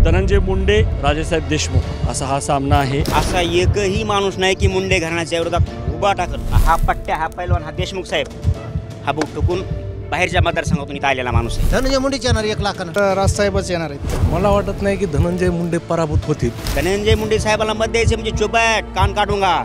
धनंजय मुंडे राजेसाहेब देशमुख असा हा सामना आहे। असा एकही माणूस नाही की मुंडे घराण्याच्या विरोधात उभा टाकत। हा पट्ट्या, हा पैलवान, हा देशमुख साहेब हा बुक टुकून बाहेरच्या मतदारसंघातून इथं आलेला माणूस आहे। धनंजय मुंडेच येणार 1 लाखानं, राजसाहेबच येणार आहेत। मला वाटत नाही की धनंजय मुंडे पराभूत होतील। धनंजय मुंडे साहेबाला मत द्यायचे म्हणजे चुपैट कान काढूंगा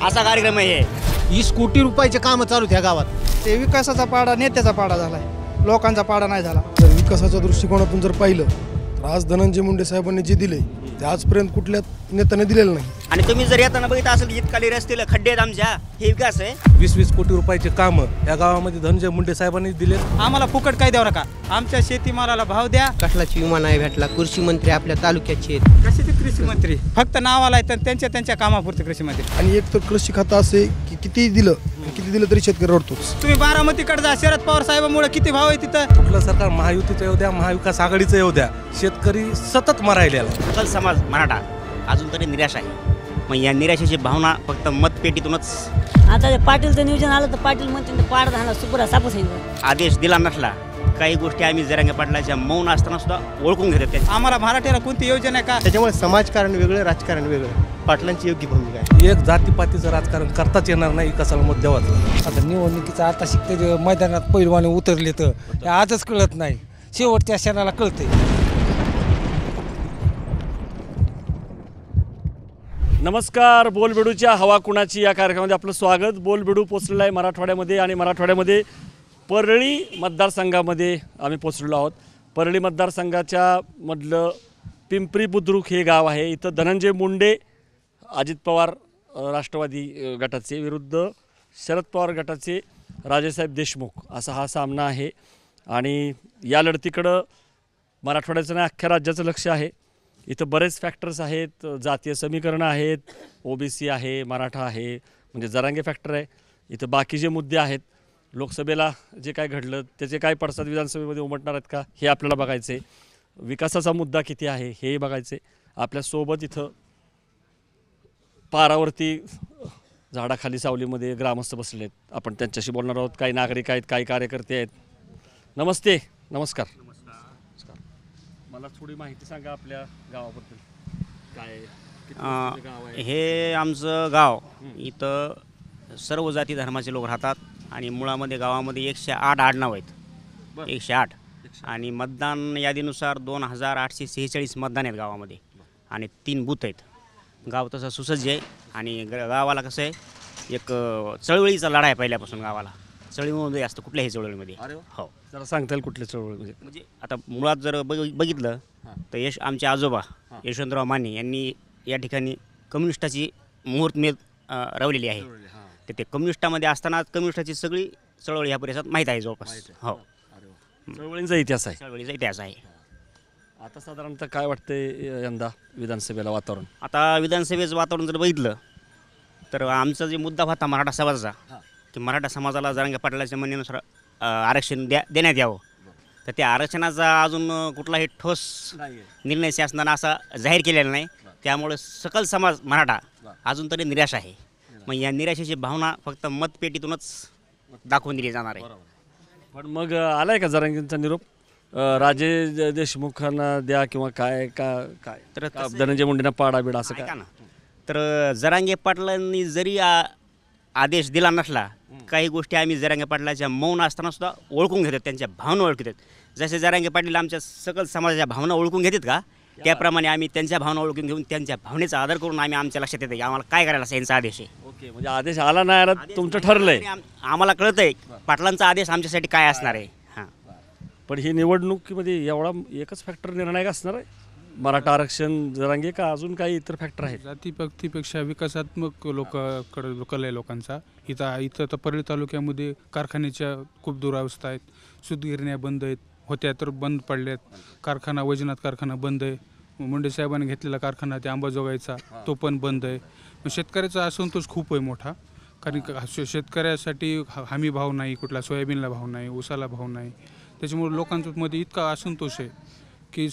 असा कार्यक्रम आहे। 20 कोटी रुपयाचे काम चालू त्या गावात। ते विकासाचा पाडा नेत्याचा पाडा झालाय, लोकांचा पाडा नाही झाला। जर विकासाच्या दृष्टिकोनातून जर पाहिलं तर आज धनंजय मुंडे साहेबांनी जे दिले ते आजपर्यंत कुठल्या नेत्याने दिलेलं नाही। आणि तुम्ही जर येताना बघितलं असेल इतकाली रस्त्याला खड्डे आहेत आमच्या, हे विकास आहे। 20-20 कोटी रुपयाचे काम या गावामध्ये धनंजय मुंडे साहेबांनी दिले। आम्हाला फुकट काय द्यावं नका, आमच्या शेतीमालाला भाव द्या। कसलाची विमा नाही भेटला, कृषी मंत्री आपल्या तालुक्याचे आहेत। कशाचे कृषी मंत्री फक्त नावाला आहेत आणि त्यांच्या कामापुरते कृषी मंत्री। आणि एक तर कृषी खातं असे की किती दिलं तरी शेतकरी रडतोच। तुम्ही बारामतीकडे जा, शरद पवार साहेबांमुळे किती भाव आहे तिथं। कुठलं सरकार महायुतीचं येऊ द्या, महाविकास आघाडीचं येऊ द्या, शेतकरी सतत मरायलेला। सकल समाज मराठा अजून तरी निराश आहे। मग या निराशेची भावना फक्त मतपेटीतूनच। आता पाटीलचं नियोजन आलं तर पाटील म्हणतील पाड झाला सुपुरा सापस आदेश दिला नसला काही गोष्टी आम्ही जरांगे पाटलाच्या मौन असताना सुद्धा ओळखून घेतात। आम्हाला मराठीला कोणती योजना आहे का? त्याच्यामुळे समाजकारण वेगळं, राजकारण वेगळं। पाटलांची योग्य भूमिका आहे। एक जातीपातीचं राजकारण करताच येणार नाही, कसाला मत द्यावाच। आता निवडणुकीचं आता शिकते मैदानात पैलवाने उतरले तर आजच कळत नाही, शेवटच्या क्षणाला कळते। नमस्कार, बोलबेडूच्या हवा कुणाची या कार्यक्रमामध्ये आपलं स्वागत। बोलबेडू पोचलेला आहे मराठवाड्यामध्ये आणि मराठवाड्यामध्ये परळी मतदारसंघामध्ये आम्ही पोचलेलो आहोत। परळी मतदारसंघाच्या मधलं पिंपरी बुद्रुक हे गाव आहे। इथं धनंजय मुंडे अजित पवार राष्ट्रवादी गटाचे विरुद्ध शरद पवार गटाचे राजेसाहेब देशमुख असा हा सामना आहे। आणि या लढतीकडं मराठवाड्याचं नाही अख्ख्या राज्याचं लक्ष आहे। इथं बरेच फॅक्टर्स आहेत, जातीय समीकरणं आहेत, ओबीसी आहे, मराठा आहे, म्हणजे जरांगे फॅक्टर आहे। इथं बाकीचे मुद्दे आहेत, लोकसभेला जे काय घडलं त्याचे काय पडसाद विधानसभेमध्ये उमटणार आहेत का हे आपल्याला बघायचं आहे। विकासाचा मुद्दा किती आहे हे बघायचं आहे। आपल्यासोबत इथं पारावरती झाडाखाली सावलीमध्ये ग्रामस्थ बसले आहेत, आपण त्यांच्याशी बोलणार आहोत। काही नागरिक आहेत, काही कार्यकर्ते आहेत। नमस्ते, नमस्कार। मला थोडी माहिती सांगा आपल्या गावाबद्दल, काय गाव आहे? हे आमचं गाव, इथं सर्व जाती धर्माचे लोक राहतात आणि मुळामध्ये गावामध्ये 108 आडनाव आहेत, 108। आणि मतदान यादीनुसार 2846 मतदान आहेत गावामध्ये आणि 3 बूथ आहेत। गाव तसं सुसज्ज आहे आणि गावाला कसं आहे, एक चळवळीचा लढा आहे पहिल्यापासून गावाला। चळवळीमध्ये असतं कुठल्याही चळवळीमध्ये। हो, जरा सांगता येईल कुठल्या चळवळीमध्ये? म्हणजे आता मुळात जर बघितलं तर आमचे आजोबा यशवंतराव माने यांनी या ठिकाणी कम्युनिस्टाची मुहूर्तमेढ रवलेली आहे। तर ते कम्युनिस्टामध्ये असताना कम्युनिस्टाची सगळी चळवळ ह्या परिसरात माहीत आहे जवळपास। हो, चळवळींचा इतिहास आहे, चळवळीचा इतिहास आहे। आता साधारणतः काय वाटतंय यंदा विधानसभेला वातावरण? आता विधानसभेचं वातावरण जर बघितलं तर आमचा जे मुद्दा होता मराठा समाजाचा, की मराठा समाजाला जरांगे पाटलाच्या म्हणण्यानुसार आरक्षण देण्यात यावं, तर त्या आरक्षणाचा अजून कुठलाही ठोस निर्णय शासनानं असा जाहीर केलेला नाही। त्यामुळे सकल समाज मराठा अजून तरी निराश आहे। मग या निराशेची भावना फक्त मतपेटीतूनच दाखवून दिली जाणार आहे। पण मग आलाय का जरांगेंचा निरोप राजे देशमुखांना द्या किंवा काय तर धनंजय मुंडेंना पाडा बिडा असं काय? तर जरांगे पाटलांनी जरी आदेश दिला नसला काही गोष्टी आम्ही जरांगे पाटलाच्या मौन असताना सुद्धा ओळखून घेतात, त्यांच्या भावना ओळखतात। जसे जरांगे पाटील आमच्या सकल समाजाच्या भावना ओळखून घेतात का, त्याप्रमाणे आम्ही त्यांच्या भावना ओळखून घेऊन त्यांच्या भावनेचा आदर करून आम्ही आमच्या लक्षात येतं की आम्हाला काय करायला यांचा आदेश आहे। ओके, म्हणजे आदेश आला नाही आला तुमचं ठरलंय, आम्हाला कळतंय पाटलांचा आदेश आमच्यासाठी काय असणार आहे। हां, पण ही निवडणुकीमध्ये एवढा एकच फॅक्टर निर्णायक असणार आहे? मराठा आरक्षण जरांगे का अजून काही इतर फॅक्टर आहेत? जातीपेक्षा विकासात्मक लोकांकडे कल आहे लोकांचा। इथं तर परळी तालुक्यामध्ये कारखान्याच्या खूप दुरावस्था आहेत, सूतगिरण्या बंद होत्या तर बंद पडल्यात, कारखाना वैजनाथ कारखाना बंद आहे, मुंडे साहेबांनी घेतलेला कारखाना ते अंबाजोगाईचा तो पण बंद आहे। शेतकऱ्याचा असंतोष खूप आहे मोठा, कारण शेतकऱ्यासाठी हमी भाव नाही, कुठला सोयाबीनला भाव नाही, ऊसाला भाव नाही। त्याच्यामुळे लोकांमध्ये इतका असंतोष आहे की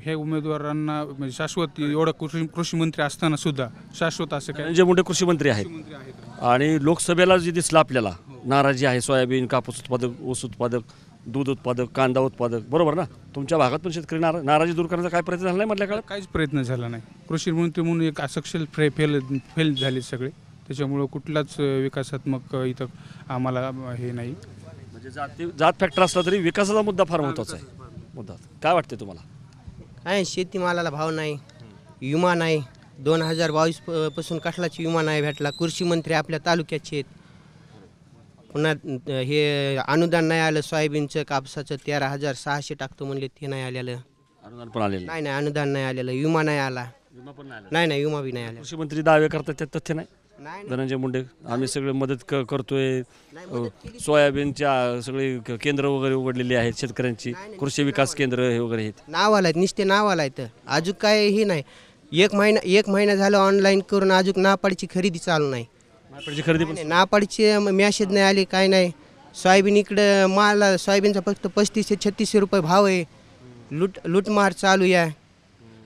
हे उमेदवारांना म्हणजे शाश्वत एवढं कृषी मंत्री असताना सुद्धा शाश्वत असं काय धनंजय मुंडे कृषी मंत्री आहेत आणि लोकसभेला जे दिसलं आपल्याला नाराजी आहे, सोयाबीन, कापूस उत्पादक, ऊस उत्पादक दूध उत्पादक, कांदा उत्पादक, बरोबर ना? तुमच्या भागात पण शेतकरी नाराजी दूर करण्याचा काय प्रयत्न झाला नाही मधल्या काळात? काहीच प्रयत्न झाला नाही. कृषी मंत्री म्हणून एक असक्षल फेल झाले सगळे. त्याच्यामुळं कुठलाच विकासात्मक इथं आम्हाला हे नाही. म्हणजे जात फॅक्टर असला तरी विकासाचा मुद्दा फार महत्त्वाचा आहे. मुद्दा काय वाटते तुम्हाला? आहे शेतीमालाला भाव नाही, विमा नाही. 2022 पासून कसलाची विमा नाही भेटला. कृषी मंत्री आपल्या तालुक्याचे आहेत. पुन्हा हे अनुदान नाही आलं. सोयाबीनचं कापसाचं 13,600 टाकतो म्हणले, ते नाही आलेलं. अनुदान पण आलेलं नाही अनुदान नाही आलेलं. विमा नाही आला. विमा पण नाही आला. नाही विमा बी नाही आला. कृषी मंत्री दावे करतात त्यात तथ्य नाही. नाही धनंजय मुंडे आम्ही सगळे मदत करतोय. सोयाबीनच्या सगळे केंद्र वगैरे उघडलेली आहेत शेतकऱ्यांची. कृषी विकास केंद्र हे वगैरे आहेत. नावाला आहेत, नुसते नावाला आहेत. अजून काय हे नाही. एक महिना झालं ऑनलाईन करून अजून नापाडीची खरेदी चालू नाही. खरेदी पण नापाडीचे मॅसेज नाही आले, काय नाही. सोयाबीन इकडं सोयाबीनचा फक्त 3500 ते 3600 रुपये भाव आहे. लूटमार चालू आहे.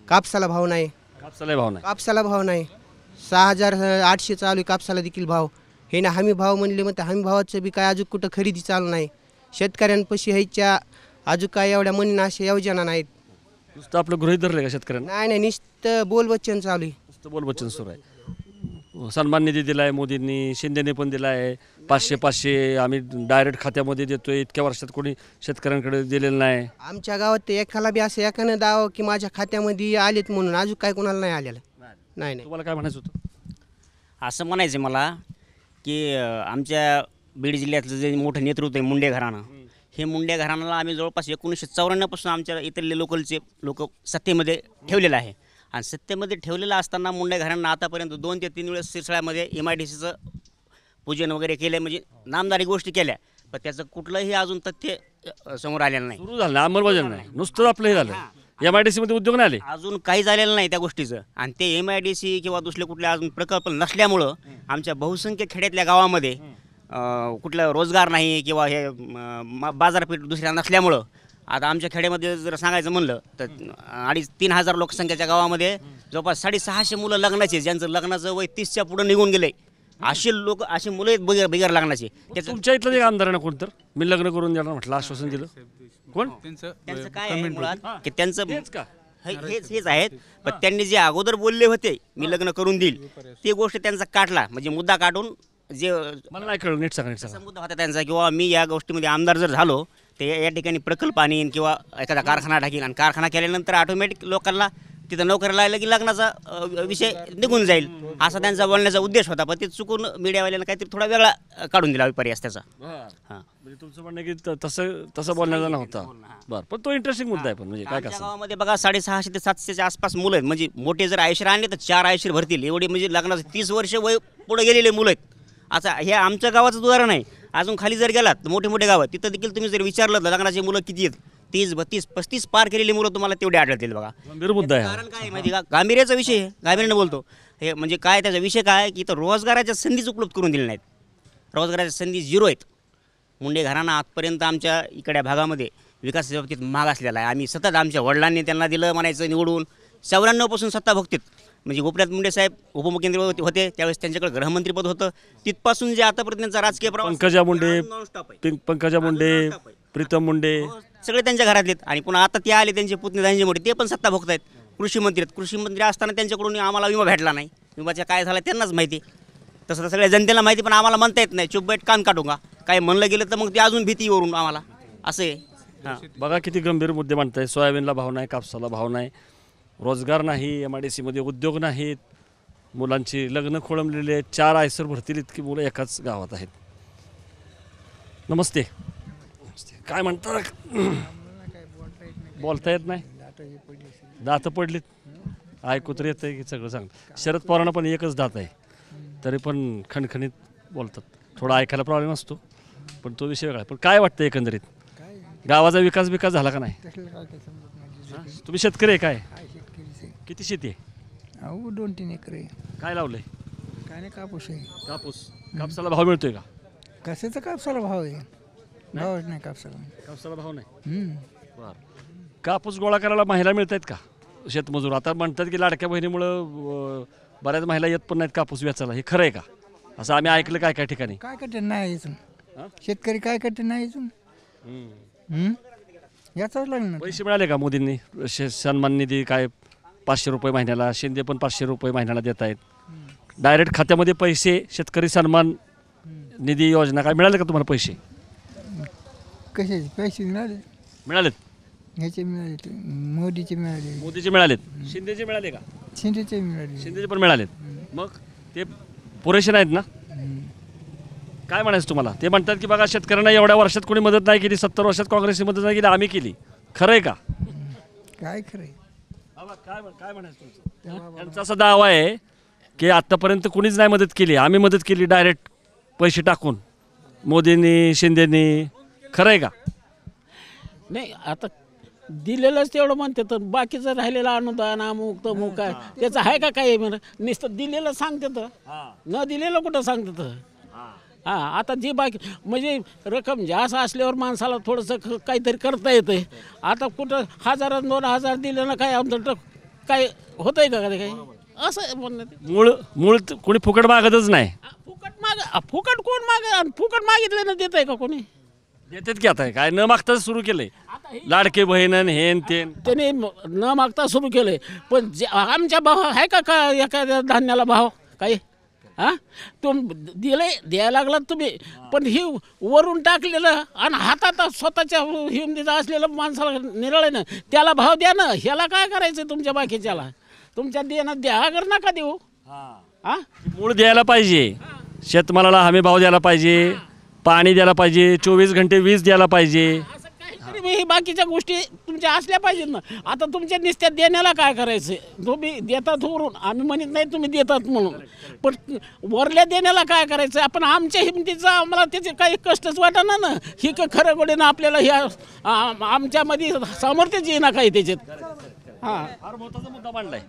कापसाला भाव नाही. कापसाला भाव नाही. 6,800 चालू आहे कापसाला देखील भाव. हे ना हमी भाव म्हणले, मग हमी भावाचं बी काय अजून कुठं खरेदी चालू नाही. शेतकऱ्यांपाशी ह्याच्या अजून काय एवढ्या म्हणून अशा योजना नाहीत. नुसतं आपलं गृहीत धरलं का शेतकऱ्यांना? नाही नुसतं बोलबच्चन चालू आहे. नुसतं बोलबच्चन सुरू आहे. सन्मान निधी दिलाय मोदींनी, शिंदेने पण दिलाय. 500 आम्ही डायरेक्ट खात्यामध्ये देतोय. इतक्या वर्षात कोणी शेतकऱ्यांकडे दिलेलं नाही. आमच्या गावात ते एकाला बी असं एकानं दाव की माझ्या खात्यामध्ये आलेत म्हणून, अजून काय कोणाला नाही आलेलं. नाही तुम्हाला काय म्हणायचं होतं? असं म्हणायचं मला की आमच्या बीड जिल्ह्यातलं जे मोठं नेतृत्व आहे मुंडे घराणं, हे मुंडे घराण्याला आम्ही जवळपास 1954 पासून आमच्या इथले लोक सत्तेमध्ये ठेवलेलं आहे. आणि सत्तेमध्ये ठेवलेलं असताना मुंडे घराण्यांना आतापर्यंत 2 ते 3 वेळेस सिरसाळ्यामध्ये MIDCचं पूजन वगैरे केलं, म्हणजे नामदारी गोष्टी केल्या. पण त्याचं कुठलंही अजून तथ्य समोर आलेलं नाही. सुरू झालं अंमलबजावणी नाही, नुसतं आपलं हे झालं. MIDC मध्ये उद्योग नाही आले अजून काही झालेलं नाही त्या गोष्टीचं. आणि ते MIDC किंवा दुसरे कुठले अजून प्रकल्प नसल्यामुळं आमच्या बहुसंख्य खेड्यातल्या गावामध्ये कुठला रोजगार नाही किंवा हे बाजारपेठ दुसऱ्या नसल्यामुळं आता आमच्या खेड्यामध्ये जर सांगायचं म्हणलं तर 2,500-3 हजार लोकसंख्येच्या गावामध्ये जवळपास 650 मुलं लग्नाचे, ज्यांचं लग्नाचं वय 30च्या पुढं निघून गेले, असे मुलं आहेत बिगर लग्नाचे. त्याचं तुमच्या इथलं एक आमदारानं कोण तर मी लग्न करून देणार म्हटलं, आश्वासन दिलं. कोण? त्यांचं काय आहे मुळात की त्यांचं हेच का? हेच आहेत. पण त्यांनी जे अगोदर बोलले होते मी लग्न करून देईल, ती गोष्ट त्यांचा काढला, म्हणजे मुद्दा काढून जे मला नाही कळलं. नीट सांगा. असा मुद्दा होता त्यांचा किंवा मी या गोष्टीमध्ये आमदार जर झालो ते या ठिकाणी प्रकल्प आणीन किंवा एखादा कारखाना टाकीन, आणि कारखाना केल्यानंतर ऑटोमॅटिक लोकांना तिथं नोकरीला लागलं की लग्नाचा विषय निघून जाईल, असा त्यांचा बोलण्याचा उद्देश होता. पण ते चुकून मीडियावाल्यानं काहीतरी थोडा वेगळा काढून दिला पर्याय त्याचा. हां, म्हणजे तुमचं म्हणणं की तसं बोलण्याचा नव्हता. बरं, पण तो इंटरेस्टिंग मुद्दा आहे. पण म्हणजे काय आमच्या कसं गावामध्ये बघा 650 ते 700च्या आसपास मुलं आहेत. म्हणजे मोठे जर आयुष्य आणले तर 4 आयुष्य भरतील एवढे, म्हणजे लग्नाचं 30 वर्ष वय पुढे गेलेले मुलं आहेत. असं हे आमच्या गावाचं उदाहरण आहे. अजून खाली जर गेलात तर मोठे मोठे गाव तिथं देखील तुम्ही जर विचारलं तर लग्नाची मुलं किती आहेत, 30, 32, 35 पार केलेली मुलं तुम्हाला तेवढे आढळतील. बघा गंभीर मुद्दा आहे. कारण काय माहिती का, गांभीर्याचा विषय आहे. गांभीर्यानं बोलतो हे, म्हणजे काय त्याचा विषय काय की इथं रोजगाराच्या संधीच उपलब्ध करून दिल्या नाहीत. रोजगाराच्या संधी 0 आहेत. मुंडे घराणा आजपर्यंत आमच्या इकडच्या भागामध्ये विकासाच्या बाबतीत माग असलेला आहे. आम्ही सतत आमच्या वडिलांनी त्यांना दिलं म्हणायचं निवडून. 94 पासून सत्ता भोगतात. म्हणजे गोपीनाथ मुंडे साहेब उपमुख्यमंत्री होते त्यावेळेस त्यांच्याकडे गृहमंत्रीपद होतं. तिथपासून जे आतापर्यंत त्यांचा राजकीय प्रवास पंकजा मुंडे, प्रीतम मुंडे सगळे त्यांच्या घरातलेत. आणि पुन्हा आता ते आले त्यांचे पुतणे धनंजय मुंडे, ते पण सत्ता भोगत आहेत. कृषी मंत्री असताना त्यांच्याकडून आम्हाला विमा भेटला नाही. विमाच्या काय झालं त्यांनाच माहिती. तसं तर सगळ्या जनतेला माहिती, पण आम्हाला म्हणता येत नाही. चुप बैठ कान काढूंगा. काय म्हणलं गेलं तर मग ते अजून भीतीवरून आम्हाला असं आहे. हां, बघा किती गंभीर मुद्दे मांडताय. सोयाबीनला भाव नाही, कापसाला भाव नाही, रोजगार नाही, MIDC मध्ये उद्योग नाहीत, मुलांची लग्न खोळंबलेली आहेत. 4 आयसर भरतील इतकी मुलं एकाच गावात आहेत. नमस्ते. काय म्हणता? बोलता येत नाही, दात पडलीत. ऐकू तर येतंय की सगळं चांगलं. शरद पवारांना पण एकच दात आहे, तरी पण खणखणीत बोलतात. थोडा ऐकायला प्रॉब्लेम असतो, पण तो विषय वेगळा. पण काय वाटतं एकंदरीत गावाचा विकास झाला का नाही? तुम्ही शेतकरी आहे काय? किती शेती आहे? 2-3 एकर आहे. काय लावलंय? काय नाही, कापूस आहे. कापसाला भाव मिळतोय का? कशाचा कापसाला भाव आहे? भावच नाही कापसाला भाव नाही. बरं, कापूस गोळा करायला महिला मिळत आहेत का शेतमजूर? आता म्हणतात की लाडक्या बहिणीमुळं बऱ्याच महिला येत पण नाहीत कापूस वेचायला. हे खरं आहे का? असं आम्ही ऐकलं काय ठिकाणी. काय करते नाही इथून शेतकरी, काय करते नाही इथून. याचाच लागणार पैसे मिळाले का मोदींनी सन्मान निधी काय 500 रुपये महिन्याला, शिंदे पण 500 रुपये महिन्याला देत आहेत. डायरेक्ट खात्यामध्ये पैसे, शेतकरी सन्मान निधी योजना काय मिळाले का तुम्हाला पैसे? कशाचे पैसे मिळालेत? ह्याचे मिळाले, मोदीचे मिळाले, मोदीचे मिळालेत, शिंदेचे मिळाले का? शिंदेचे मिळाले. शिंदेचे पण मिळालेत. मग ते पुरेसे नाहीत ना? काय म्हणायचं तुम्हाला? ते म्हणतात की बघा शेतकऱ्यांना एवढ्या वर्षात कोणी मदत नाही केली, 70 वर्षात काँग्रेसची मदत नाही केली, आम्ही केली. खरं आहे का? काय खरंय? काय म्हणायचं तुमचं? त्यांचा असा दावा आहे की आत्तापर्यंत कुणीच नाही मदत केली, आम्ही मदत केली डायरेक्ट पैसे टाकून, मोदींनी शिंदेनी. खरं आहे का? नाही, आता दिलेलंच तेवढं म्हणते, तर बाकीचं राहिलेलं अनुदान अमुक तमुक काय त्याचं आहे का काय? नुसतं दिलेलं सांगते तर, न दिलेलं कुठं सांगते तर. हां, आता जी बाकी म्हणजे रक्कम जास्त असल्यावर माणसाला थोडंसं काहीतरी करता येतं. आता कुठं 1000 2000 दिलं ना काय आमचं काय होतं आहे का काही? असं म्हणणं. मूळ कोणी फुकट मागतच नाही. फुकट कोण फुकट मागितलं ना देत आहे का कोणी? देतात की आता काय न मागताच सुरू केलंय, लाडके बहिण हेन तेन त्याने न मागता सुरू केलंय. पण जे आमच्या भाव आहे का एखाद्या धान्याला भाव काही? हां, द्यायला लागलात तुम्ही, पण ही वरून टाकलेलं आणि हातात स्वतःच्या हिमतीचं असलेलं माणसाला निराळ आहे ना, त्याला भाव द्या ना. ह्याला काय करायचं तुमच्या बाकीच्याला? तुमच्या देणं द्या, अगर नका देऊ. हां, मूळ द्यायला पाहिजे, शेतमालाला हमी भाव द्यायला पाहिजे, पाणी द्यायला पाहिजे, 24 घंटे वीज द्यायला पाहिजे. काहीतरी ही बाकीच्या गोष्टी तुमच्या असल्या पाहिजेत ना. आता तुमच्या निस्त्यात देण्याला काय करायचं? तुम्ही देतात वरून, आम्ही म्हणत नाही तुम्ही देतात म्हणून, पण वरल्या देण्याला काय करायचं? आपण आमच्या हिमतीचं आम्हाला त्याचे काही कष्टच वाटणार ना. ही खरं गोडीनं आपल्याला ह्या आमच्यामध्ये सामर्थ्यच येईना काही त्याच्यात. हां, फार महत्त्वाचा मुद्दा मांडलाय.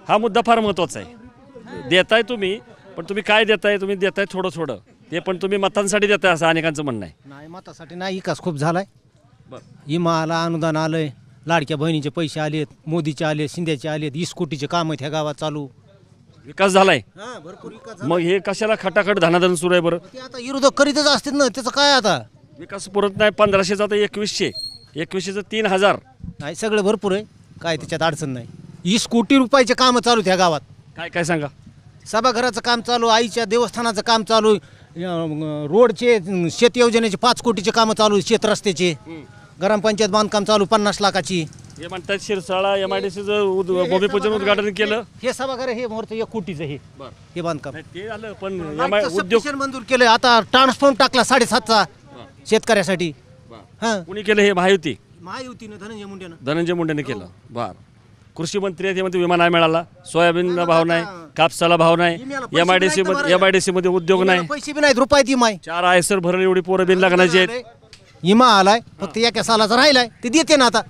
हा मुद्दा फार महत्त्वाचा आहे. देताय तुम्ही, पण तुम्ही काय देताय? तुम्ही देताय थोडं थोडं, ते पण तुम्ही मतांसाठी देताय असं अनेकांचं म्हणणं आहे. नाही, मतासाठी नाही, विकास खूप झालाय. विमा आला, अनुदान आलंय, लाडक्या बहिणीचे पैसे आलेत, मोदीचे आले, शिंद्याचे आलेत, 20 कोटीचे काम आहेत ह्या गावात चालू. विकास झालाय. भरपूर विकास. मग हे कशाला खटाखट धनाधन सुरू आहे बरं? ते आता विरोधक करीतच असतात ना, त्याचं काय आता? विकास पुरत नाही. 1500चा आता 2100, 2100चं 3000. नाही, सगळं भरपूर आहे, काय त्याच्यात अडचण नाही. 20 कोटी रुपयाचे कामं चालू ह्या गावात. काय काय सांगा? सभागृहाचं काम चालू, आईच्या देवस्थानाचं काम चालू, रोडचे, शेत योजनेचे 5 कोटीचे कामं चालू, शेत रस्त्याचे, ग्रामपंचायत बांधकाम चालू 50 लाखाची. हे म्हणतात शिरसाळा MIDCचं भूमिपूजन उद्घाटन केलं. हे सभागृह हे मोरचं 1 कोटीचं हे बांधकाम ते झालं, पण उद्योग मंजूर केलं. आता ट्रान्सफॉर्म टाकला 7.5चा शेतकऱ्यासाठी. हां, कुणी केलं हे? महायुतीनं धनंजय मुंडेने केलं. बर. कृषी मंत्री आहेत, ते विमा नाही मिळाला, सोयाबीनला भाव नाही, कापसाला भाव नाही, MIDC मध्ये उद्योग नाही, पैसे बी नाहीत, रुपयात विमा आहे. 4 आयसर भरले, एवढी पोरं बिन लागण्याची आहेत. विमा आलाय, फक्त एका सालाचा राहिलाय, ते देते ना आता.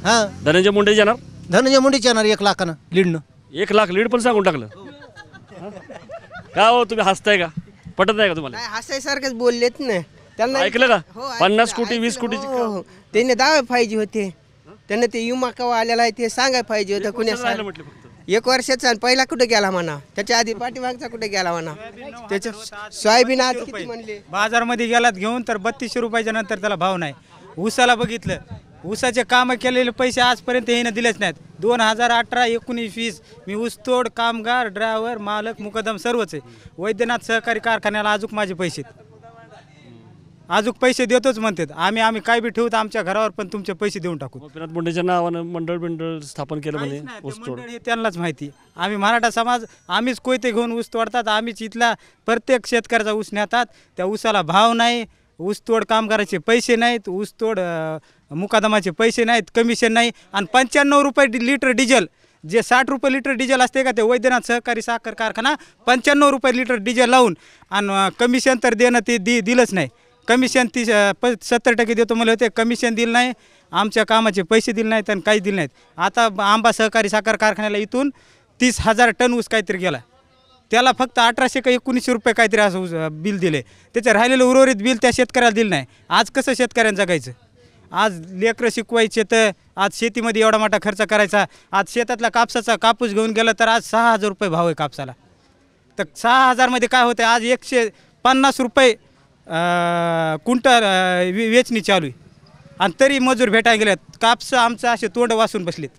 हां, धनंजय मुंडे येणार. धनंजय मुंडेच येणार 1 लाखानं लीडनं. 1 लाख लीड पण सांगून टाकलं. का हो, तुम्ही हसताय का? पटत नाही का तुम्हाला? हसायसारखंच बोललेत ना त्यांना. ऐकलं का? 50 कोटी 20 कोटी त्यांनी दावे पाहिजे होते. त्यांना ते विमा केव्हा आलेला आहे ते सांगायला पाहिजे होतं. कुणी 1 वर्षाचा पहिला कुठे गेला म्हणा, त्याच्या आधी पाठीमागचा कुठे गेला म्हणा. त्याच्या सोयाबीन आज किती म्हणले? बाजारमध्ये गेलात घेऊन तर 3200 रुपयाच्या नंतर त्याला भाव नाही. ऊसाला बघितलं, ऊसाचे कामं केलेले पैसे आजपर्यंत हे दिलेच नाहीत. 2018, 19, 20 मी ऊसतोड, कामगार, ड्रायव्हर, मालक, मुकदम सर्वच आहे. वैद्यनाथ सहकारी कारखान्याला अजूक माझे पैसे, अजून पैसे देतोच म्हणतात. आम्ही काय बी ठेवतो आमच्या घरावर, पण तुमचे पैसे देऊन टाकू. गोपीनाथ मुंडेच्या नावानं मंडळ स्थापन केलं म्हणे. मंडळ हे त्यांनाच माहिती. आम्ही मराठा समाज, आम्हीच कोयते घेऊन ऊस तोडतात, आम्हीच इथला प्रत्येक शेतकऱ्याचा ऊस नेतात. त्या ऊसाला भाव नाही, ऊसतोड कामगाराचे पैसे नाहीत, ऊसतोड मुकादमाचे पैसे नाहीत, कमिशन नाही. आणि 95 रुपये लिटर डिझेल, जे 60 रुपये लिटर डिझेल असते का, ते वैद्यनाथ सहकारी साखर कारखाना 95 रुपये लिटर डिझेल लावून, आणि कमिशन तर देणं ते दिलंच नाही. कमिशन 70% देतो मला होते, कमिशन दिलं नाही, आमच्या कामाचे पैसे दिले नाहीत आणि काही दिले नाहीत. आता आंबा सहकारी साखर कारखान्याला इथून 30,000 टन ऊस काहीतरी गेला, त्याला फक्त 1800 का 1900 रुपये काहीतरी असं बिल दिले. त्याचं राहिलेलं उर्वरित बिल त्या शेतकऱ्याला दिलं नाही. आज कसं शेतकऱ्यांचं जगायचं? आज लेकरं शिकवायचे, तर आज शेतीमध्ये एवढा मोठा खर्च करायचा. आज शेतातला कापसाचा कापूस घेऊन गेला तर आज 6000 रुपये भाव आहे कापसाला. तर 6000 मध्ये काय होतं? आज 150 रुपये क्विंटल वेचणी चालू आहे आणि तरी मजूर भेटायला गेलेत. कापसं आमचं असे तोंड वासून बसलेत.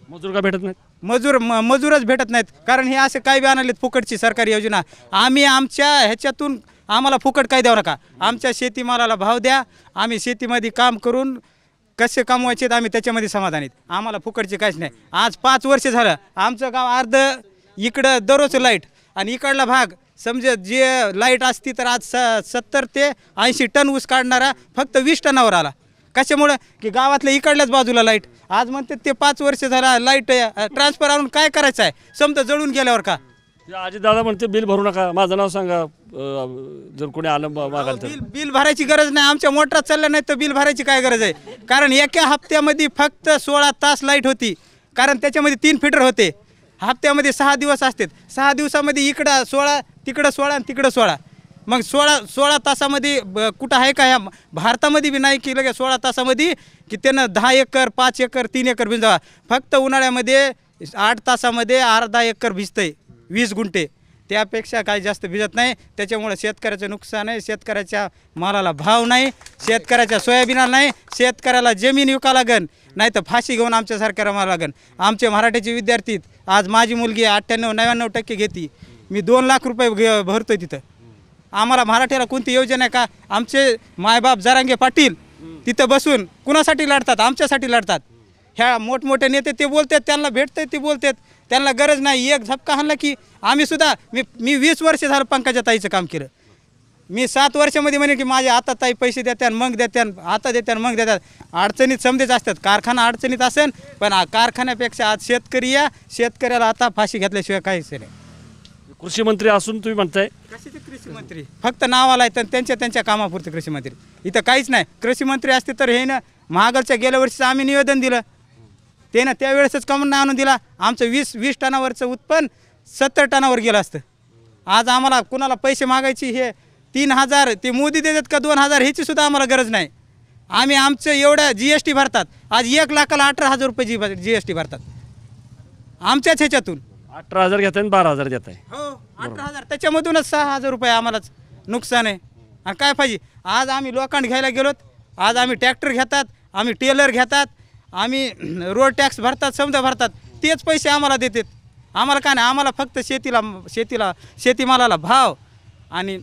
मजूर का भेटत नाहीत? मजूरच भेटत नाहीत. कारण हे असे काय बी आणलेत फुकटची सरकारी योजना. आम्ही आमच्या ह्याच्यातून आम्हाला फुकट काय द्यावं नका. आमच्या शेतीमालाला भाव द्या. आम्ही शेतीमध्ये काम करून कसे कमवायचे आम्ही त्याच्यामध्ये समाधानीत. आम्हाला फुकटचे काहीच नाही. आज 5 वर्ष झालं आमचं गाव अर्ध इकडं दररोज लाईट आणि इकडला भाग समजा जे लाईट असती तर आज 70 ते 80 टन ऊस काढणारा फक्त 20 टनावर आला. कशामुळं की गावातल्या इकडल्याच बाजूला लाईट. आज म्हणते ते 5 वर्ष झाला लाईट ट्रान्सफर आणून काय करायचं आहे. समजा जळून गेल्यावर का. दादा म्हणते बिल भरू नका, माझं नाव सांगा, जर कोणी आलं मागाल तर. बिल भरायची गरज नाही. आमच्या मोटरा चालल्या नाही तर बिल भरायची काय गरज आहे. कारण एका हप्त्यामध्ये फक्त 16 तास लाईट होती. कारण त्याच्यामध्ये 3 फिटर होते. हप्त्यामध्ये 6 दिवस असतात. 6 दिवसामध्ये इकडं 16 तिकडं 16 आणि तिकडं 16. मग 16 तासामध्ये कुठं आहे का ह्या भारतामध्ये बी नाही की लगे 16 तासामध्ये की त्यानं 10 एकर 5 एकर 3 एकर भिजावा. फक्त उन्हाळ्यामध्ये 8 तासामध्ये अर्धा एकर भिजतंय 20 गुंठे. त्यापेक्षा काही जास्त भिजत नाही. त्याच्यामुळे शेतकऱ्याचं नुकसान आहे. शेतकऱ्याच्या मालाला भाव नाही. शेतकऱ्याच्या सोयाबीनाला नाही. शेतकऱ्याला जमीन विकावं लागन नाही तर फाशी घेऊन आमच्या सरकारला मारावं लागन. आमचे मराठीचे विद्यार्थी आज माझी मुलगी 98-99% घेते. मी 2 लाख रुपये भरतोय तिथं. आम्हाला मराठीला कोणती योजना आहे का. आमचे मायबाप जरांगे पाटील तिथं बसून कुणासाठी लढतात. आमच्यासाठी लढतात. ह्या मोठमोठे नेते ते बोलतात त्यांना भेटतात ते बोलतात. त्यांना गरज नाही. एक झपका हाणला की आम्ही सुद्धा मी 20 वर्ष झालं पंकजा ताईचं काम केलं. मी 7 वर्षामध्ये म्हणे की माझे आता ताई पैसे देतात मग देतात आता देतात मग देतात. अडचणीत समजेच असतात. कारखाना अडचणीत असेल पण कारखान्यापेक्षा आज शेतकरी या शेतकऱ्याला आता फाशी घेतल्याशिवाय काहीच नाही. कृषी मंत्री असून तुम्ही म्हणताय कशाचे कृषी मंत्री फक्त नावाला आहेत त्यांच्या कामापुरते कृषी मंत्री. इथं काहीच नाही. कृषी मंत्री असते तर हे ना महागालच्या गेल्या वर्षीचं आम्ही निवेदन दिलं ते ना त्यावेळेसच कमून नाही आणून दिला. आमचं 20 टनावरचं उत्पन्न 70 टनावर गेलं असतं. आज आम्हाला कुणाला पैसे मागायची हे 3000 ते मोदी देतात का 2000 ह्याची सुद्धा आम्हाला गरज नाही. आम्ही आमचं एवढं GST भरतात. आज 1 लाखाला 18,000 रुपये GST भरतात आमच्याच ह्याच्यातून. 18,000 घेताय 12,000 देत आहे. हो 18,000 त्याच्यामधूनच 6,000 रुपये आम्हालाच नुकसान आहे. आणि काय पाहिजे. आज आम्ही लोखंड घ्यायला गेलोत. आज आम्ही ट्रॅक्टर घेतात. आम्ही टेलर घेतात. आम्ही रोड टॅक्स भरतात समजा भरतात. तेच पैसे आम्हाला देतात. आम्हाला काय नाही. आम्हाला फक्त शेतीमालाला भाव आणि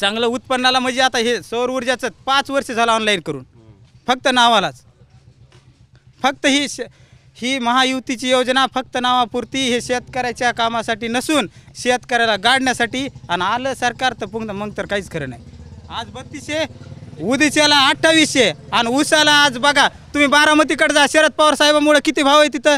चांगलं उत्पन्नाला. म्हणजे आता हे सौर ऊर्जाचं 5 वर्ष झालं ऑनलाईन करून फक्त नावालाच. फक्त ही महायुतीची योजना फक्त नावापुरती. हे शेतकऱ्याच्या कामासाठी नसून शेतकऱ्याला गाडण्यासाठी. आणि आलं सरकार तर मग तर काहीच खरं नाही. आज 3200 उदीच्याला 2800 आणि ऊसाला आज बघा तुम्ही बारामतीकडे जा. शरद पवार साहेबांमुळे किती भाव आहे तिथं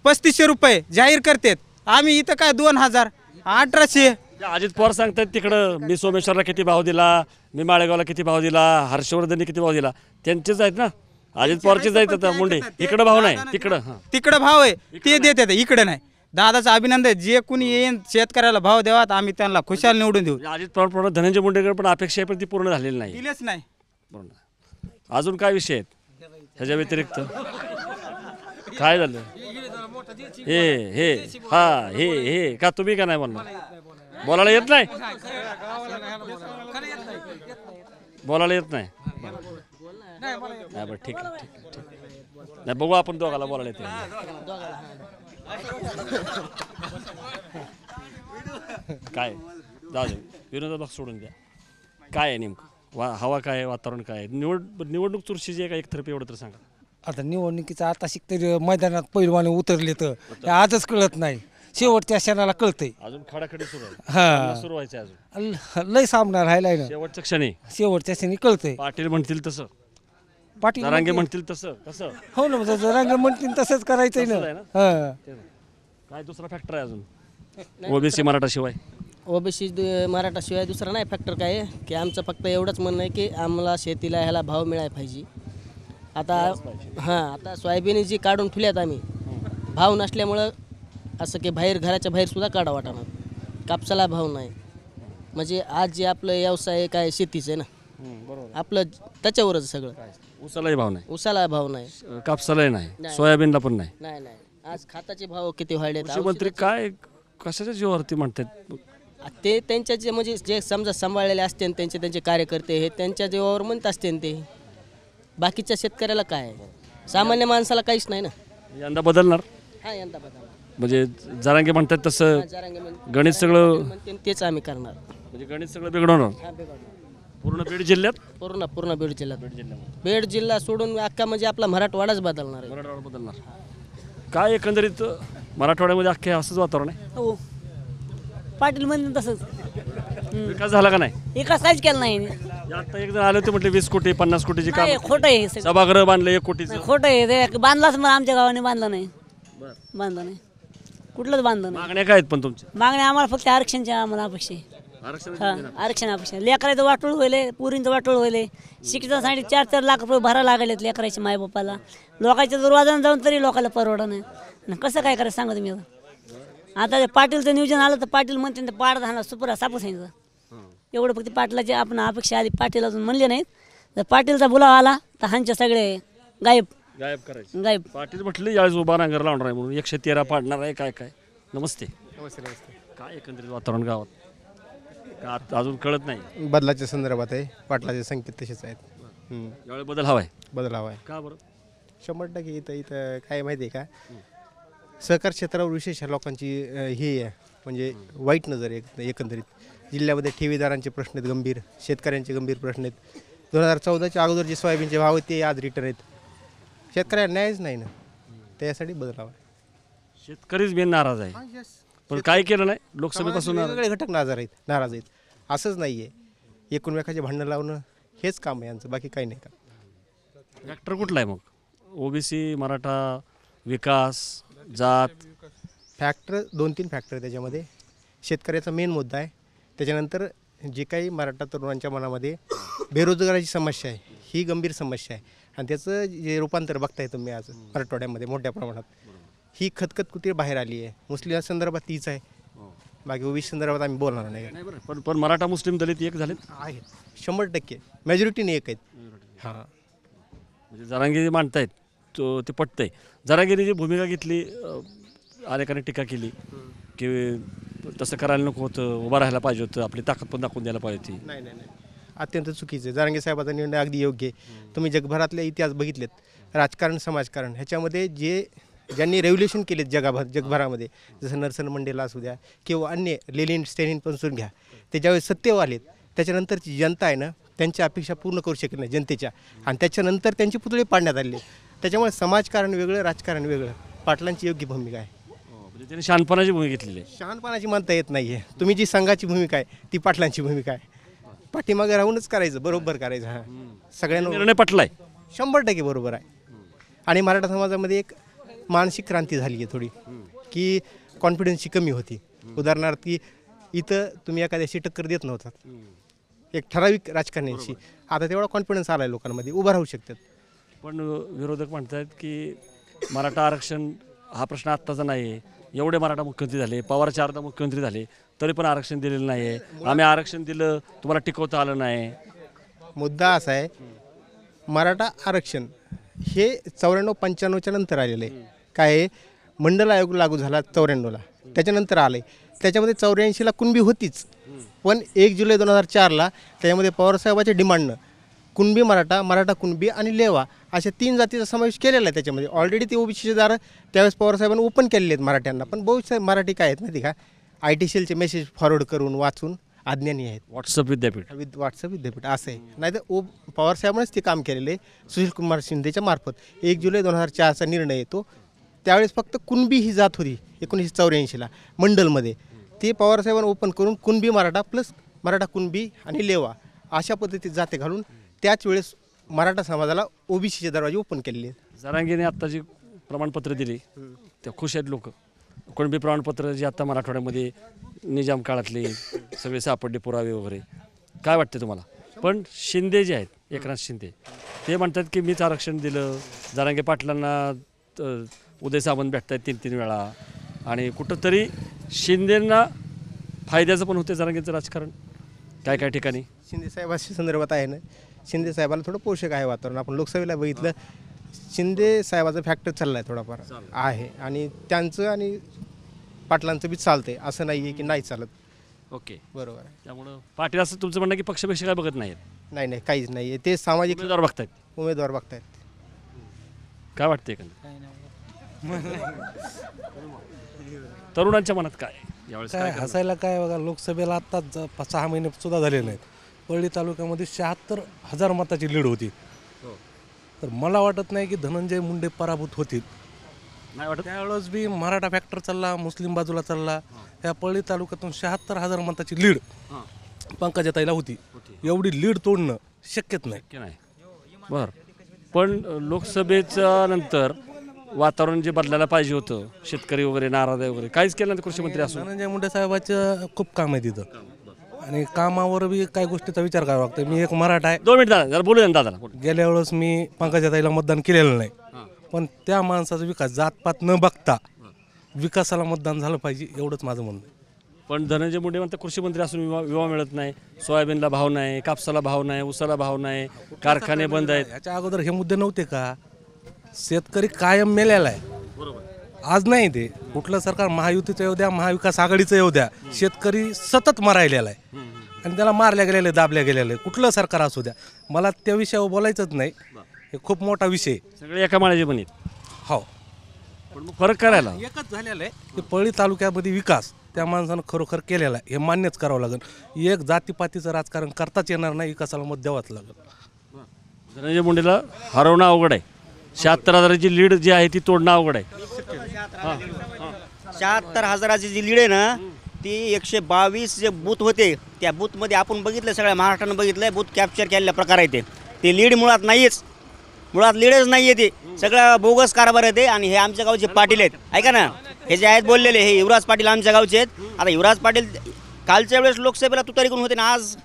3500 रुपये जाहीर करतात. आम्ही इथं काय 2000 1800. अजित पवार सांगतात तिकडं मी सोमेश्वरला किती भाव दिला, मी माळेगावला किती भाव दिला, हर्षवर्धनने किती भाव दिला. त्यांचेच आहेत ना अजित पवारचेच आहेत आता मुंडे. इकडं भाव नाही तिकडं भाव आहे ते देतात इकडं नाही. दादाचं अभिनंदन. जे कुणी येईन शेतकऱ्याला भाव द्यावात आम्ही त्यांना खुशाल निवडून देऊ. अजित पवार धनंजय मुंडेकर पण अपेक्षा आहे पण ती पूर्ण झालेली नाही. दिलेच नाही. अजून काय विषय आहेत ह्याच्या व्यतिरिक्त काय झालं. हे का तुम्ही का नाही बोलणार. बोलायला येत नाही. बोलायला येत नाही. नाही बरं ठीक आहे नाही बघू आपण दोघाला बोलायला येते. काय जाऊ दे विनोद सोडून द्या. काय आहे नेमकं हवा काय आहे वातावरण काय आहे. निवडणूक चुरशीची आहे का एकतर्फी एवढं तर सांगा. आता निवडणुकीचं आता शिकतरी मैदानात पैलवाने उतरले तर आजच कळत नाही. शेवटच्या क्षणाला कळतंय. अजून खडाखडी सुरू आहे. हा सुरू व्हायचं अजून लय सामना राहिलाय ना. शेवटच्या क्षणी कळतंय. पाटील म्हणतील तसं पाटील जरांगे म्हणतील तसं हो ना. जरांगे म्हणतील तसंच करायचंय ना. काय दुसरा फॅक्टर आहे अजून ओबीसी मराठा शिवाय. ओबीसी मराठा शिवाय दुसरा नाही फॅक्टर काय आहे की आमचं फक्त एवढंच म्हणणं आहे की आम्हाला शेतीला ह्याला भाव मिळायला पाहिजे. आता सोयाबीन जी काढून ठेवल्यात आम्ही भाव नसल्यामुळं असं की घराच्या बाहेर सुद्धा काढा वाटणार. कापसाला भाव नाही. म्हणजे आज जे आपलं व्यवसाय काय शेतीचं आहे ना आपलं त्याच्यावरच सगळं. ऊसालाही भाव नाही. ऊसाला भाव नाही. कापसालाही नाही. सोयाबीनला पण नाही. नाही आज खताचे भाव किती वाढले. मंत्री काय कशाच्या जीवावरती म्हणतात. ते त्यांच्या जे म्हणजे जे समजा सांभाळलेले असते त्यांचे त्यांचे कार्यकर्ते हे त्यांच्या जीवावर म्हणत असते ते. बाकीच्या शेतकऱ्याला काय आहे? सामान्य माणसाला काहीच नाही ना. यंदा बदलणार हा यंदा बदल म्हणजे जरांगे म्हणतात तसं जरांगे गणित सगळं म्हणते तेच आम्ही करणार. म्हणजे गणित सगळं बिघडवणार हा बिघडणार. पूर्ण बीड जिल्ह्यात. पूर्ण बीड जिल्ह्यात. बीड जिल्हा सोडून अख्खा म्हणजे आपला मराठवाडाच बदलणार आहे. मराठवाडा बदलणार. काय एकंदरीत मराठवाड्यामध्ये अख्खे असंच वातावरण आहे. हो पाटील म्हणून तसंच विकास झाला का नाही? विकास काहीच केला नाही. आता एक जण आले होते म्हटले 20 कोटी 50 कोटीची काम. खोटं आहे सगळं. सभागृह बांधले 1 कोटीचं. खोटं आहे ते बांधलाच मग आमच्या गावाने बांधलं नाही. बांधलं नाही कुठलंच बांधलं नाही. मागण्या काय आहेत पण तुमच्या? मागण्या आम्हाला फक्त आरक्षणच्या आम्हाला अपेक्षा आहे. आरक्षण अपेक्षा. लेकराचं वाटोळ होईल पुरींचं वाटोळ होईल. शिक्षणासाठी 4-4 लाख रुपये भरा लागलेत लेकराच्या मायबापाला. लोकांच्या दरवाजानं जाऊन तरी लोकांना परवडा नाही. कसं काय करायचं सांगा तुम्ही. आता पाटीलचं नियोजन आलं तर पाटील म्हणते पाड झाला सुपरा सापू सांगितलं. एवढं फक्त पाटलाची आपण अपेक्षा आली. पाटील अजून म्हणले नाहीत. जर पाटीलचा बुलावा आला तर ह्यांचे सगळे गायब करायचे. गायब. पाटील म्हटले यावेळेस उभा नांगर लावणार आहे म्हणून 113 पाडणार आहे. काय काय नमस्ते. काय एकंदरीत वातावरण गावात का अजून कळत नाही? बदलाच्या संदर्भात आहे. पाटलाचे संकेत तसेच आहेत. यावेळी बदल हवाय. बदल हवा आहे. का बरं? 100% इथं काय माहिती आहे का, सहकार क्षेत्रावर विशेष लोकांची हे आहे म्हणजे वाईट नजर आहे. एकंदरीत जिल्ह्यामध्ये ठेवीदारांचे प्रश्न आहेत गंभीर, शेतकऱ्यांचे गंभीर प्रश्न आहेत. 2014च्या अगोदर जे सोयाबीनचे भाव आहेत ते आज रिटर्न आहेत. शेतकऱ्यांना न्यायच नाही ना, त्यासाठी बदल हवा. शेतकरीच मेन नाराज आहे. पण काय केलं नाही लोकसभेपासून. वेगवेगळे घटक नाराज आहेत. असंच नाही आहे. एकूणमेकाचे भांडणं लावणं हेच काम आहे यांचं, बाकी काही नाही का. फॅक्टर कुठला आहे मग? ओबीसी, मराठा, विकास, जात. फॅक्टर 2-3 फॅक्टर त्याच्यामध्ये. शेतकऱ्याचा मेन मुद्दा आहे. त्याच्यानंतर जे काही मराठा तरुणांच्या मनामध्ये बेरोजगाराची समस्या आहे ही गंभीर समस्या आहे आणि त्याचं जे रूपांतर बघताय तुम्ही आज मराठवाड्यामध्ये मोठ्या प्रमाणात ही खतखत कुठे बाहेर आली आहे. मुस्लिम संदर्भात तीच आहे. बाकी ओबीसी संदर्भात आम्ही बोलणार नाही. पण मराठा मुस्लिम दलित एक झालेत आहेत 100% मेजॉरिटीने एक आहेत. हां म्हणजे जरांगे मांडतायत तो ते पटतंय. जरांगेने जी भूमिका घेतली अनेकांनी टीका केली की तसं करायला नको होतं, उभं राहायला पाहिजे होतं, आपली ताकद पण दाखवून द्यायला पाहिजे होती. नाही अत्यंत चुकीचं आहे. जरांगे साहेबाचा निर्णय अगदी योग्य आहे. तुम्ही जगभरातले इतिहास बघितलेत, राजकारण समाजकारण ह्याच्यामध्ये ज्यांनी रेव्होल्युशन केलेत जगभरामध्ये जसं नेल्सन मंडेला असू द्या किंवा अन्य लेनिन स्टॅलिनपासून घ्या, ते ज्यावेळेस सत्तेवर आलेत त्याच्यानंतरची जनता आहे ना त्यांच्या अपेक्षा पूर्ण करू शकत नाही जनतेच्या, आणि त्याच्यानंतर त्यांचे पुतळे पाडण्यात आले. त्याच्यामुळे समाजकारण वेगळं राजकारण वेगळं. पाटलांची योग्य भूमिका आहे. म्हणजे त्यांनी शहाणपणाची भूमिका घेतलेली आहे. शहाणपणाची म्हणता येत नाही आहे. तुम्ही जी संघाची भूमिका आहे ती पाटलांची भूमिका आहे. पाठीमागे राहूनच करायचं, बरोबर करायचं. हां सगळ्यांना निर्णय पटलाय 100% बरोबर आहे. आणि मराठा समाजामध्ये एक मानसिक क्रांती झाली आहे थोडी की कॉन्फिडन्सची कमी होती. उदाहरणार्थ की इथं तुम्ही एखाद्याशी टक्कर देत नव्हतात एक ठराविक राजकारण्यांशी, आता तेवढा कॉन्फिडन्स आला आहे लोकांमध्ये, उभं राहू शकतात. पण विरोधक म्हणतात की मराठा आरक्षण हा प्रश्न आत्ताचा नाही आहे. एवढे मराठा मुख्यमंत्री झाले, पवार 4दा मुख्यमंत्री झाले तरी पण आरक्षण दिलेलं नाही आहे. आम्ही आरक्षण दिलं तुम्हाला टिकवता आलं नाही. मुद्दा असा आहे मराठा आरक्षण हे 94-95च्या नंतर आलेलं आहे. काय मंडल आयोग लागू झाला 94ला, त्याच्यानंतर आलं आहे. त्याच्यामध्ये 84ला कुणबी होतीच, पण 1 जुलै 2004ला त्याच्यामध्ये पवारसाहेबाच्या डिमांडनं कुणबी मराठा, मराठा कुणबी आणि लेवा अशा 3 जातीचा समावेश केलेला आहे. त्याच्यामध्ये ऑलरेडी ते ओबीसीचे दार त्यावेळेस पवारसाहेबांनी ओपन केलेले आहेत मराठ्यांना. पण बहुत मराठी काय आहेत माहिती का, IT सेलचे मेसेज फॉरवर्ड करून वाचून अज्ञानी आहेत. व्हॉट्सअप विद्यापीठ व्हॉट्सअप विद्यापीठ असं आहे. नाही तर पवारसाहेबांनीच ते काम केलेलं आहे सुशीलकुमार शिंदेच्या मार्फत. 1 जुलै 2004चा निर्णय येतो. त्यावेळेस फक्त कुणबी ही जात होती 1984ला मंडलमध्ये. ते पवारसाहेबांनी ओपन करून कुणबी मराठा प्लस मराठा कुणबी आणि लेवा अशा पद्धतीत जाते घालून त्याच वेळेस मराठा समाजाला ओबीसीचे दरवाजे ओपन केलेले आहेत. जरांगेने आत्ता जी प्रमाणपत्र दिली त्या खुश आहेत लोक. कुणबी प्रमाणपत्र जे आता मराठवाड्यामध्ये निजाम काळातले सगळे सापडले पुरावे वगैरे, काय वाटते तुम्हाला? पण शिंदे जे आहेत एकनाथ शिंदे ते म्हणतात की मीच आरक्षण दिलं. जरांगे पाटलांना उदय सामंत भेटत आहेत 3-3 वेळा आणि कुठंतरी शिंदेंना फायद्याचं पण होते जरांगेचं राजकारण काय काय ठिकाणी. शिंदे साहेबांच्या संदर्भात आहे ना, शिंदे साहेबाला थोडं पोषक आहे वातावरण. आपण लोकसभेला बघितलं शिंदे साहेबाचा फॅक्टर चालला आहे थोडाफार आहे आणि त्यांचं आणि पाटलांचं बी चालतंय असं नाही आहे की नाही चालत. ओके, बरोबर आहे. त्यामुळं पाटील असं तुमचं म्हणणं की पक्षपेक्षा काय बघत नाहीत, नाही नाही काहीच नाही आहे, ते सामाजिक उमेदवार बघतायत. उमेदवार बघतायत. काय वाटतं एकंदर तरुणांच्या मनात काय यावेळेस काय काय करणार? हसायला काय बघा, लोकसभेला आत्ताच 6 महिने सुद्धा झाले नाहीत. परळी तालुक्यामध्ये 76,000 मताची लीड होती. तर मला वाटत नाही की धनंजय मुंडे पराभूत होतील. नाही वाटत. त्यावेळेस बी मराठा फॅक्टर चालला, मुस्लिम बाजूला चालला. या परळी तालुक्यातून 76,000 मताची लीड पंकजाताईला होती. एवढी लीड तोडणं शक्यच नाही. शक्य नाही. बरं, पण लोकसभेच्या नंतर वातावरण जे बदलायला पाहिजे होतं, शेतकरी वगैरे नाराज आहे वगैरे, काहीच केलं नाही कृषी मंत्री असून. धनंजय मुंडे साहेबाचं खूप काम आहे तिथं, आणि कामावर बी काही गोष्टीचा विचार करावा लागतो. मी एक मराठा आहे. 2 मिनिट जरा बोलू द्या दादा. गेल्या वेळेस मी पंकजाताईला मतदान केलेलं नाही, पण त्या माणसाचा विकास जातपात न बघता विकासाला मतदान झालं पाहिजे, एवढंच माझं म्हणणं आहे. पण धनंजय मुंडे म्हणतात कृषी मंत्री असून विमा मिळत नाही, सोयाबीनला भाव नाही, कापसाला भाव नाही, ऊसाला भाव नाही, कारखाने बंद आहेत. याच्या अगोदर हे मुद्दे नव्हते का? शेतकरी कायम मेलेला आहे. आज नाही, ते कुठलं सरकार महायुतीचं येऊ द्या, महाविकास आघाडीचं येऊ द्या, शेतकरी सतत मरायलेला आहे आणि त्याला मारल्या गेलेले, दाबल्या गेलेले, कुठलं सरकार असू द्या. मला त्या विषयावर बोलायचंच नाही, हे खूप मोठा विषय. सगळे एका माळ्याचे बनीत. हो, पण मग फरक करायला एकच झालेलं आहे की परळी तालुक्यामध्ये विकास त्या माणसानं खरोखर केलेला आहे, हे मान्यच करावं लागेल. एक जातीपातीचं राजकारण करताच येणार नाही, विकासाला मत द्यावाच लागेल. धनंजय मुंडेला हरवणं अवघड आहे. 76,000ची लीड जी आहे ती तोडणं अवघड आहे. 76,000ची जी लीड आहे ना, ती 122 जे बूथ होते त्या बूथमध्ये आपण बघितलं, सगळ्या महाराष्ट्रानं बघितलं, बूथ कॅप्चर केलेला प्रकार आहे. ते लीड मुळात नाहीच, मुळात लीडच नाही आहे. ते सगळं बोगस कारभार आहे ते. आणि हे आमच्या गावचे पाटील आहेत, ऐका ना, हे जे आहेत बोललेले, हे युवराज पाटील आमच्या गावचे आहेत. आता युवराज पाटील कालच्या वेळेस लोकसभेला तुतारी करून होते ना, आज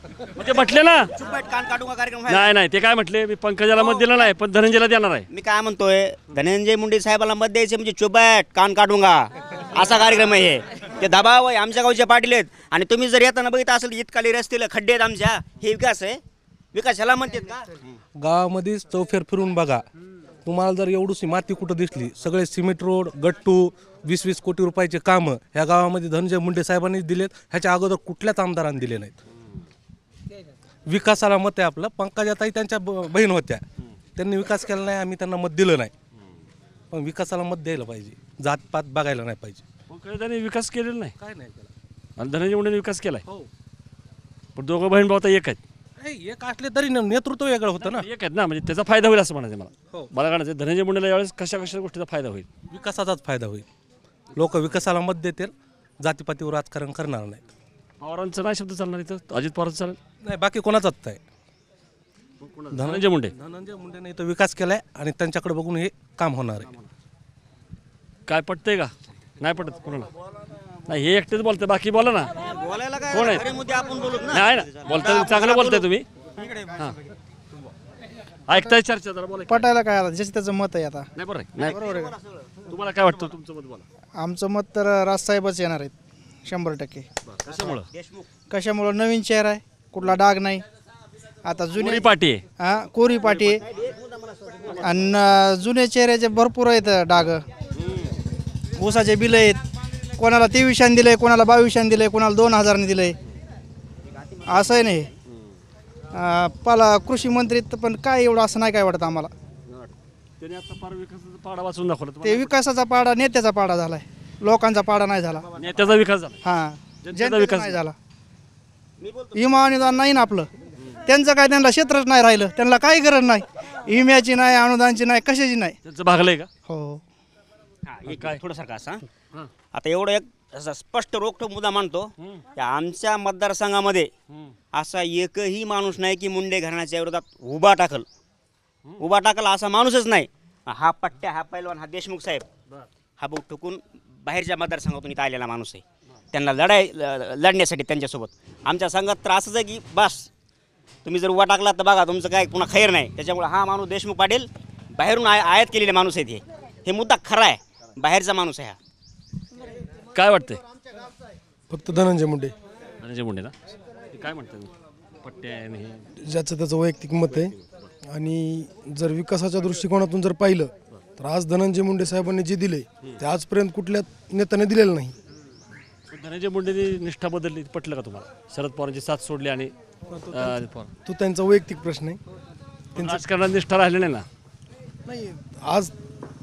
ते म्हटले ना कान काढू का कार्यक्रम. नाही, ते काय म्हटले, मी पंकजाला मत दिलं नाही पण धनंजयला देणार आहे. मी काय म्हणतोय, धनंजय मुंडे साहेबाला मत द्यायचे म्हणजे चुबॅट कान काढूंगा असा कार्यक्रम आहे. हे ते दबाव आहे, आमच्या गावचे पाटील आहेत. आणि तुम्ही जर येताना बघित असेल इतकाली रस्त्याला खड्डे आहेत आमच्या, हे विकास आहे? विकास ह्याला म्हणतात का? गावामध्ये चौफेर फिरून बघा, तुम्हाला जर एवढीशी माती कुठं दिसली, सगळे सिमेंट रोड, गट्टू, 20-20 कोटी रुपयाचे कामं ह्या गावामध्ये धनंजय मुंडे साहेबांनीच दिलेत. ह्याच्या अगोदर कुठल्याच आमदारांनी दिले नाहीत. विकासाला मत आहे आपलं. पंकजाताई त्यांच्या बहीण होत्या, त्यांनी विकास केला नाही, आम्ही त्यांना मत दिलं नाही. पण विकासाला मत द्यायला पाहिजे, जातपात बघायला नाही पाहिजे. त्यांनी विकास केलेला नाही, काय नाही केला. आणि धनंजय मुंडेने विकास केलाय. हो, पण दोघं बहीण भाऊ तर एक आहेत. एक असले तरी नेतृत्व वेगळं होतं ना. एक आहेत ना, म्हणजे त्याचा फायदा होईल असं म्हणायचं मला. हो. मला म्हणायचं धनंजय मुंडेला यावेळेस कशा गोष्टीचा फायदा होईल? विकासाचाच फायदा होईल. लोक विकासाला मत देतील, जातीपातीवर राजकारण करणार नाहीत. पवारांचा नाही शब्द चालणार इथं, अजित पवारांचा चालेल नाही, बाकी कोणाचाच नाही. धनंजय मुंडेने इथं विकास केलाय आणि त्यांच्याकडे बघून हे काम होणार आहे. काय पटतंय का? नाही पटत कोणाला? नाही, हे एकटेच बोलते, बाकी बोला ना. बोलायला काय, कोण आहे? खरे मुद्दे आपण बोलू ना. नाही ना, बोलताय चांगलं बोलताय तुम्ही. हां, ऐकताय चर्चा, जरा बोला. पटायला काय आता, ज्याचं त्याचं मत आहे आता. नाही बरोबर आहे, नाही बरोबर आहे. तुम्हाला काय वाटतं, तुमचं मत बोला. आमचं मत तर राजसाहेबच येणार आहेत 100%. कशामुळं? कशामुळं? नवीन चेहरा आहे, कुठला डाग नाही. आता जुने पाटी आहे, हां, कोरी पाटी आहे. आणि जुने चेहऱ्याचे भरपूर आहेत डाग. ऊसाचे बिल आहेत, कोणाला 2300 दिलंय, कोणाला 2200 दिलंय, कोणाला 2000 दिलंय. असं आहे नाही. पाला कृषी मंत्री पण काय एवढं असं नाही काय वाटतं आम्हाला. त्याने आता फार विकासाचा पाडा वाचून दाखवला. ते विकासाचा पाडा नेत्याचा पाडा झालाय, लोकांचा पाडा नाही झाला. नेत्याचा विकास झाला, हां, जनतेचा विकास विकास नाही झाला. विमा अनुदान नाही ना आपलं, त्यांचं काय, त्यांना क्षेत्रच नाही राहिलं, त्यांना काही गरज नाही. विम्याची नाही, अनुदानची नाही, कशाची नाही. त्यांचं भागलंय का? हो. काय थोडंसारखं असं आता एवढं एक असा स्पष्ट रोखठोक मुद्दा मांडतो की आमच्या मतदारसंघामध्ये असा एकही माणूस नाही की मुंडे घराण्याच्या विरोधात उभा टाकल असा माणूसच नाही. हा पट्ट्या, हा पैलवान, हा देशमुख साहेब, हा बुक ठोकून बाहेरच्या मतदारसंघातून इथं आलेला माणूस आहे. त्यांना लढण्यासाठी त्यांच्यासोबत आमच्या संघात तर असंच आहे की बस तुम्ही जर उभा टाकला तर बघा तुमचं काय पुन्हा खैर नाही. त्याच्यामुळे हा माणूस देशमुख पाटील बाहेरून आयात केलेले माणूस आहेत. हे मुद्दा खरा आहे, बाहेरचा माणूस आहे हा. काय वाटतंय? फक्त धनंजय मुंडे ना, काय म्हणतात पट्ट्या आणि हे? ज्याचं त्याचं वैयक्तिक मत आहे. आणि जर विकासाच्या दृष्टिकोनातून जर पाहिलं तर आज धनंजय मुंडे साहेबांनी जे दिले ते आजपर्यंत कुठल्या नेत्याने दिलेलं नाही. धनंजय मुंडेंनी निष्ठा बदलली पटलं का तुम्हाला? शरद पवारांची साथ सोडली आणि अजित पवार. तो त्यांचा वैयक्तिक प्रश्न आहे. पण राजकारणात निष्ठा राहिली नाही ना. नाही आज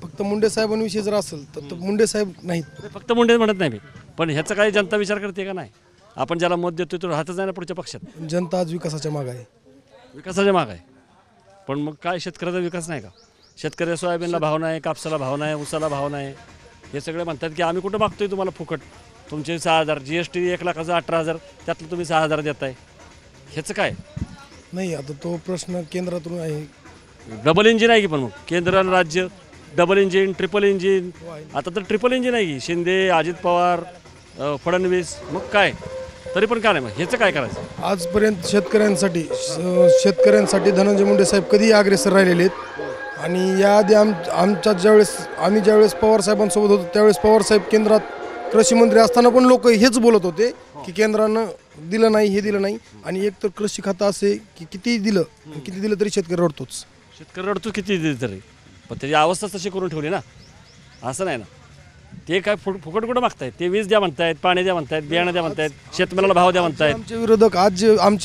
फक्त मुंडे साहेबांविषयी जर असेल तर मुंडे साहेब नाहीत. फक्त मुंडे म्हणत नाही मी, पण ह्याचा काही जनता विचार करते का नाही? आपण ज्याला मत देतोय तो राहतच नाही ना पुढच्या पक्षात. जनता आज विकासाच्या मागे आहे. विकासाच्या माग आहे, पण मग काय शेतकऱ्याचा विकास नाही का? शेतकरी सोयाबीनला भाव नाही, कापसाला भाव नाही, ऊसाला भाव नाही. हे सगळे म्हणतात की आम्ही कुठं मागतोय तुम्हाला फुकट. तुमचे 6,000 GST 1,18,000 त्यातलं तुम्ही 6,000 देताय. ह्याचं काय? नाही आता तो प्रश्न केंद्रातून आहे. डबल इंजिन आहे की, पण मग केंद्र आणि राज्य डबल इंजिन, ट्रिपल इंजिन. आता तर ट्रिपल इंजिन आहे की, शिंदे, अजित पवार, फडणवीस. मग काय तरी पण काय नाही? मग ह्याचं काय करायचं? आजपर्यंत शेतकऱ्यांसाठी धनंजय मुंडे साहेब कधीही अग्रेसर राहिलेले आहेत. आणि याआधी आम्ही ज्यावेळेस पवार साहेबांसोबत होतो त्यावेळेस पवार साहेब केंद्रात कृषी मंत्री असताना पण लोक हेच बोलत होते की केंद्रानं दिलं नाही, हे दिलं नाही. आणि एक तर कृषी खातं असे की किती दिलं तरी शेतकरी रडतोच. शेतकरी रडतो किती दिली तरी, पण त्याची अवस्था तशी करून ठेवली ना. असं नाही ना. ते काय फुकट कुठं मागतायत? ते वीज द्या म्हणतायत, पाणी द्या म्हणतायत, बियाणं द्या म्हणतायत, शेतमालाला भाव द्या म्हणतायत. आमचे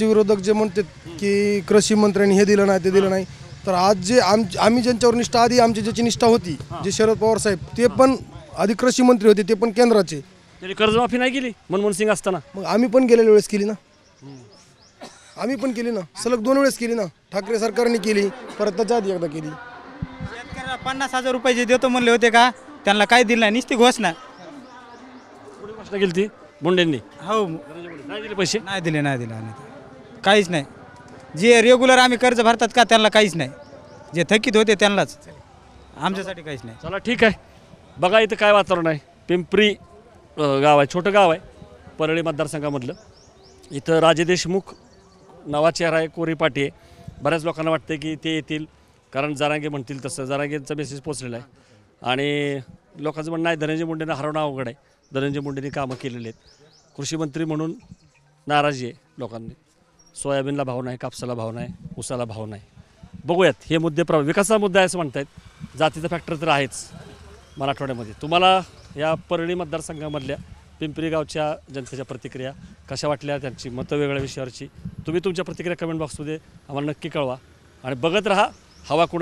विरोधक जे म्हणतात की कृषी मंत्र्यांनी हे दिलं नाही, ते दिलं नाही, तर आज जे आम्ही ज्यांच्यावर निष्ठा आधी आमची ज्याची निष्ठा होती, जे शरद पवार साहेब, ते पण आधी कृषी मंत्री होते, ते पण केंद्राचे. त्यांनी कर्जमाफी नाही केली मनमोहन सिंग असताना? मग आम्ही पण गेलेल्या वेळेस केली ना. सलग 2 वेळेस केली ना. ठाकरे सरकारने केली, परत त्याच्या आधी एकदा केली. शेतकऱ्याला 50,000 रुपये जे देतो म्हणले होते का, त्यांना काय दिलं नाही, नुसती घोषणा. घोषणा केली ती मुंडेंनी? हो. नाही दिले पैसे? नाही दिले काहीच नाही. जे रेग्युलर आम्ही कर्ज भरतात का त्यांना काहीच नाही. जे थकीत होते त्यांनाच, आमच्यासाठी काहीच नाही. चला ठीक आहे. बघा इथं काय वातावरण आहे. पिंपरी गाव आहे, छोटं गाव आहे परळी मतदारसंघामधलं. इथं राजे देशमुख नावाची चेहरा आहे, कोरी पाटी आहे. बऱ्याच लोकांना वाटतं की ते येतील, कारण जरांगे म्हणतील तसं. जरांगेंचा मेसेज पोचलेला आहे आणि लोकांचं म्हणणं आहे धनंजय मुंडेंना हरवणं अवघड आहे. धनंजय मुंडेंनी कामं केलेली आहेत. कृषी मंत्री म्हणून नाराजी आहे लोकांनी. सोयाबीनला भाव नाही, कापसाला भाव नाही, ऊसाला भाव नाही. बघूयात हे मुद्दे. विकासाचा मुद्दा आहे असं म्हणतायत. जातीचा फॅक्टर तर आहेच मराठवाड्यामध्ये. तुम्हाला या परळी मतदारसंघामधल्या पिंपरी गावच्या जनतेच्या प्रतिक्रिया कशा वाटल्या, त्यांची मतं वेगळ्या विषयावरची, तुम्ही तुमच्या प्रतिक्रिया कमेंट बॉक्समध्ये आम्हाला नक्की कळवा. आणि बघत राहा हवा कुणा.